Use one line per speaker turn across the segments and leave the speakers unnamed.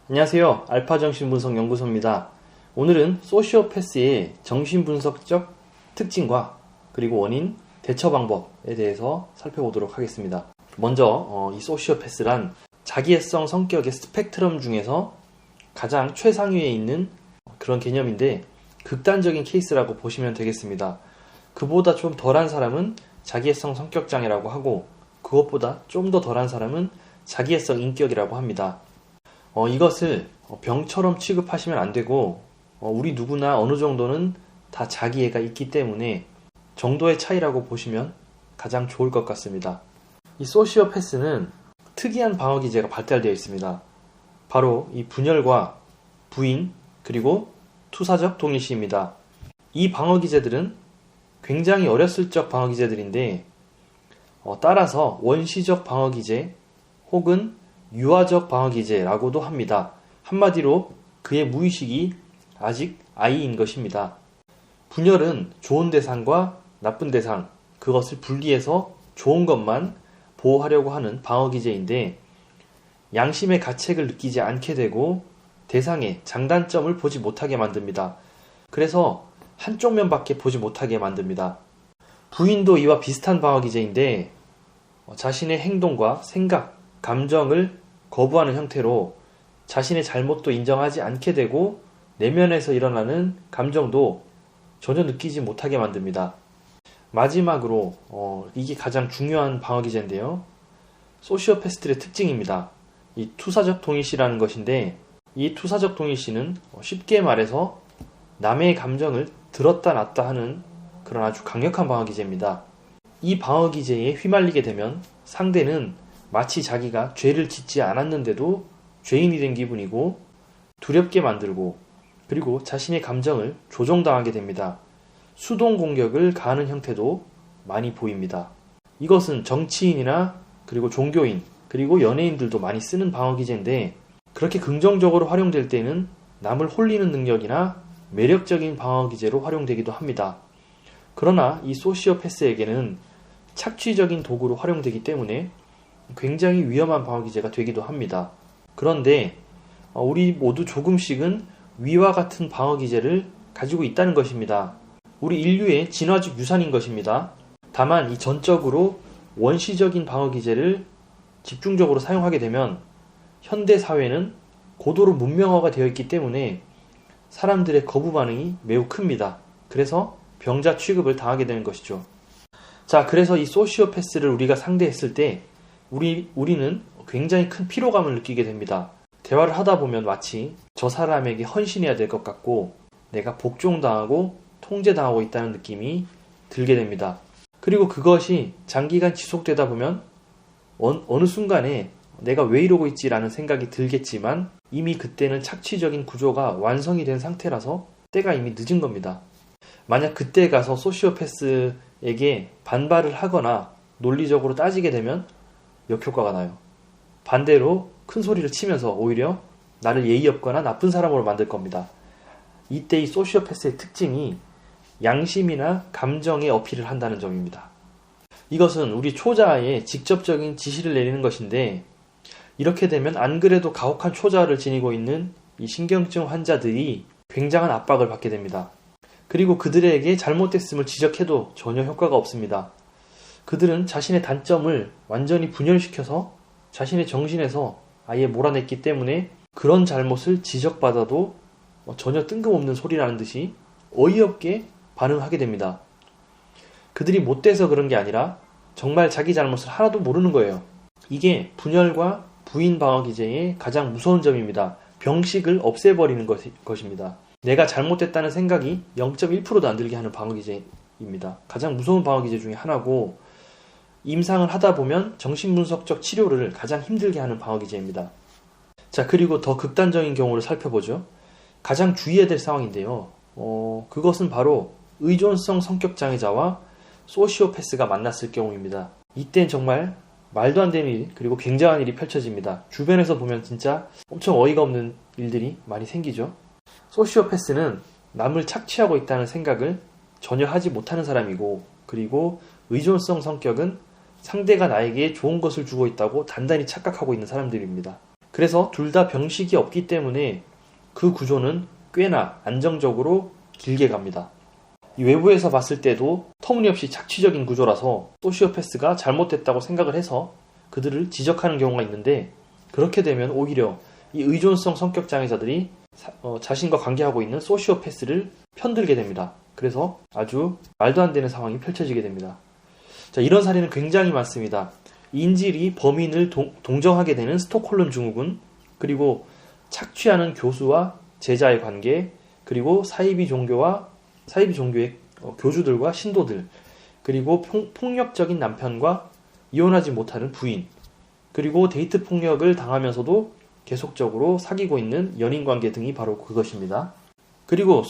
안녕하세요. 알파정신분석연구소입니다. 오늘은 소시오패스의 정신분석적 특징과 그리고 원인, 대처 방법에 대해서 살펴보도록 하겠습니다. 먼저 이 소시오패스란 자기애성 성격의 스펙트럼 중에서 가장 최상위에 있는 그런 개념인데 극단적인 케이스라고 보시면 되겠습니다. 그보다 좀 덜한 사람은 자기애성 성격장애라고 하고 그것보다 좀 더 덜한 사람은 자기애성 인격이라고 합니다. 이것을 병처럼 취급하시면 안 되고 우리 누구나 어느 정도는 다 자기애가 있기 때문에 정도의 차이라고 보시면 가장 좋을 것 같습니다. 이 소시오패스는 특이한 방어기제가 발달되어 있습니다. 바로 이 분열과 부인 그리고 투사적 동일시입니다. 이 방어기제들은 굉장히 어렸을 적 방어기제들인데 따라서 원시적 방어기제 혹은 유아적 방어기제라고도 합니다. 한마디로 그의 무의식이 아직 아이인 것입니다. 분열은 좋은 대상과 나쁜 대상, 그것을 분리해서 좋은 것만 보호하려고 하는 방어기제인데 양심의 가책을 느끼지 않게 되고 대상의 장단점을 보지 못하게 만듭니다. 그래서 한쪽 면밖에 보지 못하게 만듭니다. 부인도 이와 비슷한 방어기제인데 자신의 행동과 생각, 감정을 거부하는 형태로 자신의 잘못도 인정하지 않게 되고 내면에서 일어나는 감정도 전혀 느끼지 못하게 만듭니다. 마지막으로 이게 가장 중요한 방어기제인데요. 소시오패스들의 특징입니다. 이 투사적 동일시라는 것인데 이 투사적 동일시는 쉽게 말해서 남의 감정을 들었다 놨다 하는 그런 아주 강력한 방어기제입니다. 이 방어기제에 휘말리게 되면 상대는 마치 자기가 죄를 짓지 않았는데도 죄인이 된 기분이고 두렵게 만들고 그리고 자신의 감정을 조종당하게 됩니다. 수동 공격을 가하는 형태도 많이 보입니다. 이것은 정치인이나 그리고 종교인 그리고 연예인들도 많이 쓰는 방어기제인데 그렇게 긍정적으로 활용될 때는 남을 홀리는 능력이나 매력적인 방어기제로 활용되기도 합니다. 그러나 이 소시오패스에게는 착취적인 도구로 활용되기 때문에 굉장히 위험한 방어기제가 되기도 합니다. 그런데 우리 모두 조금씩은 위와 같은 방어기제를 가지고 있다는 것입니다. 우리 인류의 진화적 유산인 것입니다. 다만 이 전적으로 원시적인 방어기제를 집중적으로 사용하게 되면 현대 사회는 고도로 문명화가 되어 있기 때문에 사람들의 거부 반응이 매우 큽니다. 그래서 병자 취급을 당하게 되는 것이죠. 자, 그래서 이 소시오패스를 우리가 상대했을 때 우리는 굉장히 큰 피로감을 느끼게 됩니다. 대화를 하다 보면 마치 저 사람에게 헌신해야 될 것 같고 내가 복종당하고 통제당하고 있다는 느낌이 들게 됩니다. 그리고 그것이 장기간 지속되다 보면 어느 순간에 내가 왜 이러고 있지라는 생각이 들겠지만 이미 그때는 착취적인 구조가 완성이 된 상태라서 때가 이미 늦은 겁니다. 만약 그때 가서 소시오패스에게 반발을 하거나 논리적으로 따지게 되면 역효과가 나요. 반대로 큰 소리를 치면서 오히려 나를 예의 없거나 나쁜 사람으로 만들 겁니다. 이때 이 소시오패스의 특징이 양심이나 감정의 어필을 한다는 점입니다. 이것은 우리 초자아에 직접적인 지시를 내리는 것인데 이렇게 되면 안 그래도 가혹한 초자아를 지니고 있는 이 신경증 환자들이 굉장한 압박을 받게 됩니다. 그리고 그들에게 잘못됐음을 지적해도 전혀 효과가 없습니다. 그들은 자신의 단점을 완전히 분열시켜서 자신의 정신에서 아예 몰아냈기 때문에 그런 잘못을 지적받아도 전혀 뜬금없는 소리라는 듯이 어이없게 반응하게 됩니다. 그들이 못돼서 그런 게 아니라 정말 자기 잘못을 하나도 모르는 거예요. 이게 분열과 부인 방어기제의 가장 무서운 점입니다. 병식을 없애버리는 것입니다. 내가 잘못됐다는 생각이 0.1%도 안 들게 하는 방어기제입니다. 가장 무서운 방어기제 중에 하나고 임상을 하다 보면 정신분석적 치료를 가장 힘들게 하는 방어기제입니다. 자, 그리고 더 극단적인 경우를 살펴보죠. 가장 주의해야 될 상황인데요. 그것은 바로 의존성 성격장애자와 소시오패스가 만났을 경우입니다. 이땐 정말 말도 안 되는 일 그리고 굉장한 일이 펼쳐집니다. 주변에서 보면 진짜 엄청 어이가 없는 일들이 많이 생기죠. 소시오패스는 남을 착취하고 있다는 생각을 전혀 하지 못하는 사람이고 그리고 의존성 성격은 상대가 나에게 좋은 것을 주고 있다고 단단히 착각하고 있는 사람들입니다. 그래서 둘 다 병식이 없기 때문에 그 구조는 꽤나 안정적으로 길게 갑니다. 이 외부에서 봤을 때도 터무니없이 착취적인 구조라서 소시오패스가 잘못됐다고 생각을 해서 그들을 지적하는 경우가 있는데, 그렇게 되면 오히려 이 의존성 성격 장애자들이 자신과 관계하고 있는 소시오패스를 편들게 됩니다. 그래서 아주 말도 안 되는 상황이 펼쳐지게 됩니다. 자, 이런 사례는 굉장히 많습니다. 인질이 범인을 동정하게 되는 스톡홀름 증후군, 그리고 착취하는 교수와 제자의 관계, 그리고 사이비 종교의 교주들과 신도들, 그리고 폭력적인 남편과 이혼하지 못하는 부인, 그리고 데이트 폭력을 당하면서도 계속적으로 사귀고 있는 연인 관계 등이 바로 그것입니다. 그리고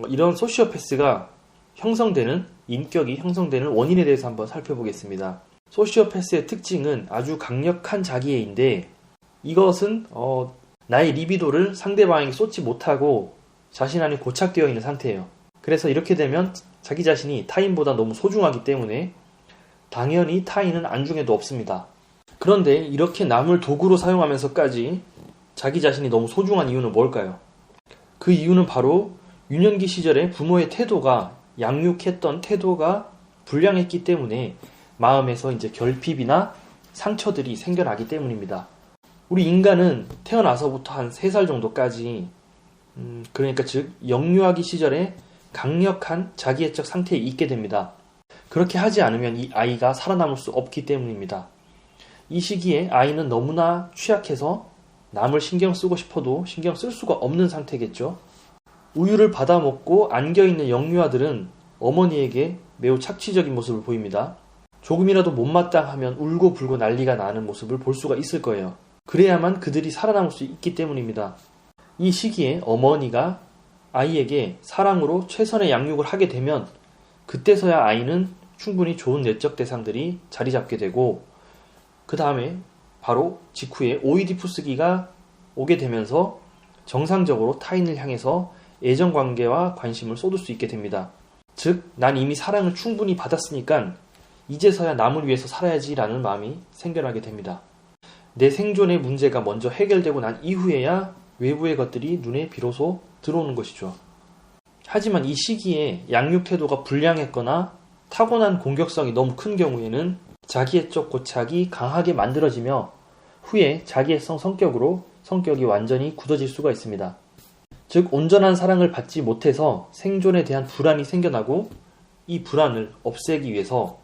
이런 소시오패스가 인격이 형성되는 원인에 대해서 한번 살펴보겠습니다. 소시오패스의 특징은 아주 강력한 자기애인데, 이것은 나의 리비도를 상대방에게 쏟지 못하고 자신 안에 고착되어 있는 상태예요. 그래서 이렇게 되면 자기 자신이 타인보다 너무 소중하기 때문에 당연히 타인은 안중에도 없습니다. 그런데 이렇게 남을 도구로 사용하면서까지 자기 자신이 너무 소중한 이유는 뭘까요? 그 이유는 바로 유년기 시절에 부모의 양육했던 태도가 불량했기 때문에 마음에서 이제 결핍이나 상처들이 생겨나기 때문입니다. 우리 인간은 태어나서부터 한 3살 정도까지, 그러니까 즉 영유아기 시절에 강력한 자기애적 상태에 있게 됩니다. 그렇게 하지 않으면 이 아이가 살아남을 수 없기 때문입니다. 이 시기에 아이는 너무나 취약해서 남을 신경 쓰고 싶어도 신경 쓸 수가 없는 상태겠죠. 우유를 받아먹고 안겨있는 영유아들은 어머니에게 매우 착취적인 모습을 보입니다. 조금이라도 못마땅하면 울고불고 난리가 나는 모습을 볼 수가 있을 거예요. 그래야만 그들이 살아남을 수 있기 때문입니다. 이 시기에 어머니가 아이에게 사랑으로 최선의 양육을 하게 되면 그때서야 아이는 충분히 좋은 내적 대상들이 자리 잡게 되고, 그 다음에 바로 직후에 오이디푸스기가 오게 되면서 정상적으로 타인을 향해서 애정관계와 관심을 쏟을 수 있게 됩니다. 즉, 난 이미 사랑을 충분히 받았으니까 이제서야 남을 위해서 살아야지 라는 마음이 생겨나게 됩니다. 내 생존의 문제가 먼저 해결되고 난 이후에야 외부의 것들이 눈에 비로소 들어오는 것이죠. 하지만 이 시기에 양육 태도가 불량했거나 타고난 공격성이 너무 큰 경우에는 자기애적 고착이 강하게 만들어지며 후에 자기애성 성격이 완전히 굳어질 수가 있습니다. 즉, 온전한 사랑을 받지 못해서 생존에 대한 불안이 생겨나고, 이 불안을 없애기 위해서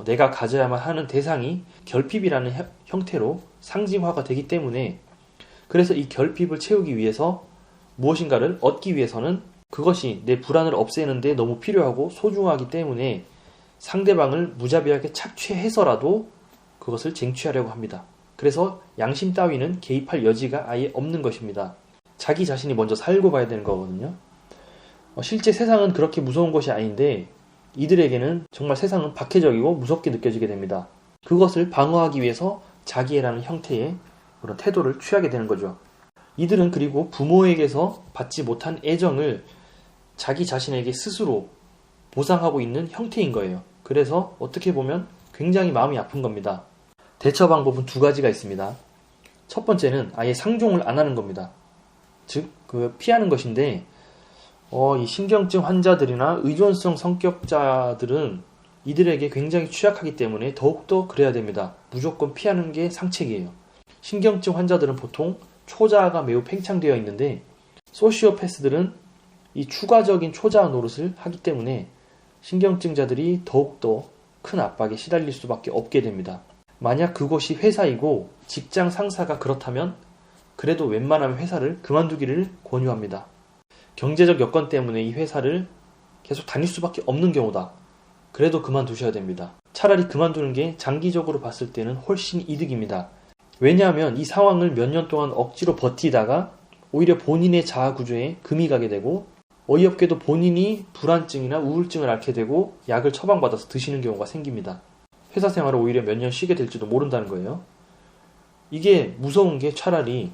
내가 가져야만 하는 대상이 결핍이라는 형태로 상징화가 되기 때문에, 그래서 이 결핍을 채우기 위해서 무엇인가를 얻기 위해서는 그것이 내 불안을 없애는 데 너무 필요하고 소중하기 때문에 상대방을 무자비하게 착취해서라도 그것을 쟁취하려고 합니다. 그래서 양심 따위는 개입할 여지가 아예 없는 것입니다. 자기 자신이 먼저 살고 봐야 되는 거거든요. 실제 세상은 그렇게 무서운 것이 아닌데 이들에게는 정말 세상은 박해적이고 무섭게 느껴지게 됩니다. 그것을 방어하기 위해서 자기애라는 형태의 그런 태도를 취하게 되는 거죠. 이들은 그리고 부모에게서 받지 못한 애정을 자기 자신에게 스스로 보상하고 있는 형태인 거예요. 그래서 어떻게 보면 굉장히 마음이 아픈 겁니다. 대처 방법은 2가지가 있습니다. 첫 번째는 아예 상종을 안 하는 겁니다. 즉, 피하는 것인데, 이 신경증 환자들이나 의존성 성격자들은 이들에게 굉장히 취약하기 때문에 더욱더 그래야 됩니다. 무조건 피하는 게 상책이에요. 신경증 환자들은 보통 초자아가 매우 팽창되어 있는데, 소시오패스들은 이 추가적인 초자아 노릇을 하기 때문에 신경증자들이 더욱더 큰 압박에 시달릴 수밖에 없게 됩니다. 만약 그곳이 회사이고 직장 상사가 그렇다면 그래도 웬만하면 회사를 그만두기를 권유합니다. 경제적 여건 때문에 이 회사를 계속 다닐 수밖에 없는 경우다. 그래도 그만두셔야 됩니다. 차라리 그만두는 게 장기적으로 봤을 때는 훨씬 이득입니다. 왜냐하면 이 상황을 몇 년 동안 억지로 버티다가 오히려 본인의 자아 구조에 금이 가게 되고, 어이없게도 본인이 불안증이나 우울증을 앓게 되고 약을 처방받아서 드시는 경우가 생깁니다. 회사 생활을 오히려 몇 년 쉬게 될지도 모른다는 거예요. 이게 무서운 게 차라리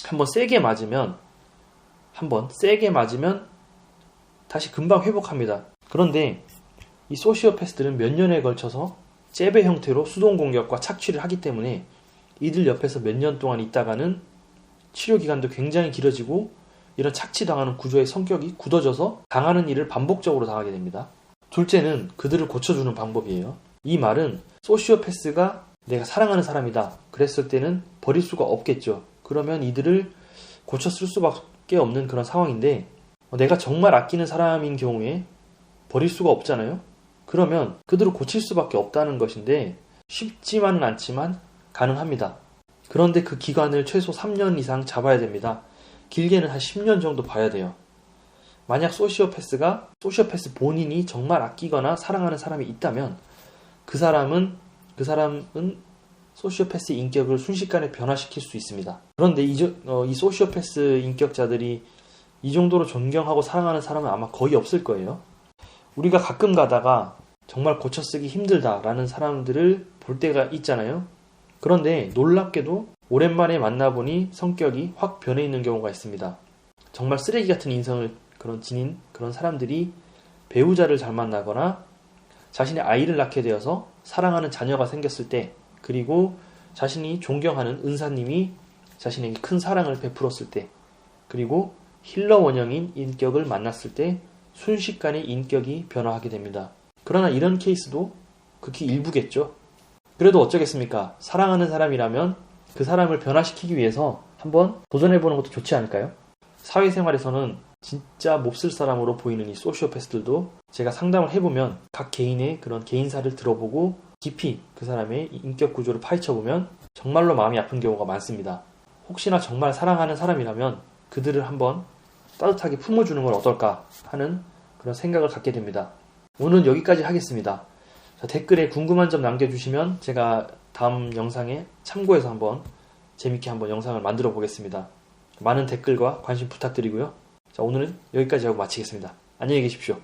한번 세게 맞으면 다시 금방 회복합니다. 그런데 이 소시오패스들은 몇 년에 걸쳐서 잽의 형태로 수동 공격과 착취를 하기 때문에 이들 옆에서 몇 년 동안 있다가는 치료 기간도 굉장히 길어지고 이런 착취당하는 구조의 성격이 굳어져서 당하는 일을 반복적으로 당하게 됩니다. 둘째는 그들을 고쳐주는 방법이에요. 이 말은 소시오패스가 내가 사랑하는 사람이다 그랬을 때는 버릴 수가 없겠죠. 그러면 이들을 고쳤을 수밖에 없는 그런 상황인데 내가 정말 아끼는 사람인 경우에 버릴 수가 없잖아요. 그러면 그들을 고칠 수밖에 없다는 것인데 쉽지만은 않지만 가능합니다. 그런데 그 기간을 최소 3년 이상 잡아야 됩니다. 길게는 한 10년 정도 봐야 돼요. 만약 소시오패스 본인이 정말 아끼거나 사랑하는 사람이 있다면 그 사람은 소시오패스 인격을 순식간에 변화시킬 수 있습니다. 그런데 이 소시오패스 인격자들이 이 정도로 존경하고 사랑하는 사람은 아마 거의 없을 거예요. 우리가 가끔 가다가 정말 고쳐쓰기 힘들다라는 사람들을 볼 때가 있잖아요. 그런데 놀랍게도 오랜만에 만나보니 성격이 확 변해 있는 경우가 있습니다. 정말 쓰레기 같은 인성을 지닌 그런 사람들이 배우자를 잘 만나거나 자신의 아이를 낳게 되어서 사랑하는 자녀가 생겼을 때, 그리고 자신이 존경하는 은사님이 자신에게 큰 사랑을 베풀었을 때, 그리고 힐러 원형인 인격을 만났을 때 순식간에 인격이 변화하게 됩니다. 그러나 이런 케이스도 극히 일부겠죠. 그래도 어쩌겠습니까? 사랑하는 사람이라면 그 사람을 변화시키기 위해서 한번 도전해보는 것도 좋지 않을까요? 사회생활에서는 진짜 몹쓸 사람으로 보이는 이 소시오패스들도 제가 상담을 해보면 각 개인의 그런 개인사를 들어보고 깊이 그 사람의 인격 구조를 파헤쳐보면 정말로 마음이 아픈 경우가 많습니다. 혹시나 정말 사랑하는 사람이라면 그들을 한번 따뜻하게 품어주는 건 어떨까 하는 그런 생각을 갖게 됩니다. 오늘은 여기까지 하겠습니다. 댓글에 궁금한 점 남겨주시면 제가 다음 영상에 참고해서 재밌게 한번 영상을 만들어 보겠습니다. 많은 댓글과 관심 부탁드리고요. 자, 오늘은 여기까지 하고 마치겠습니다. 안녕히 계십시오.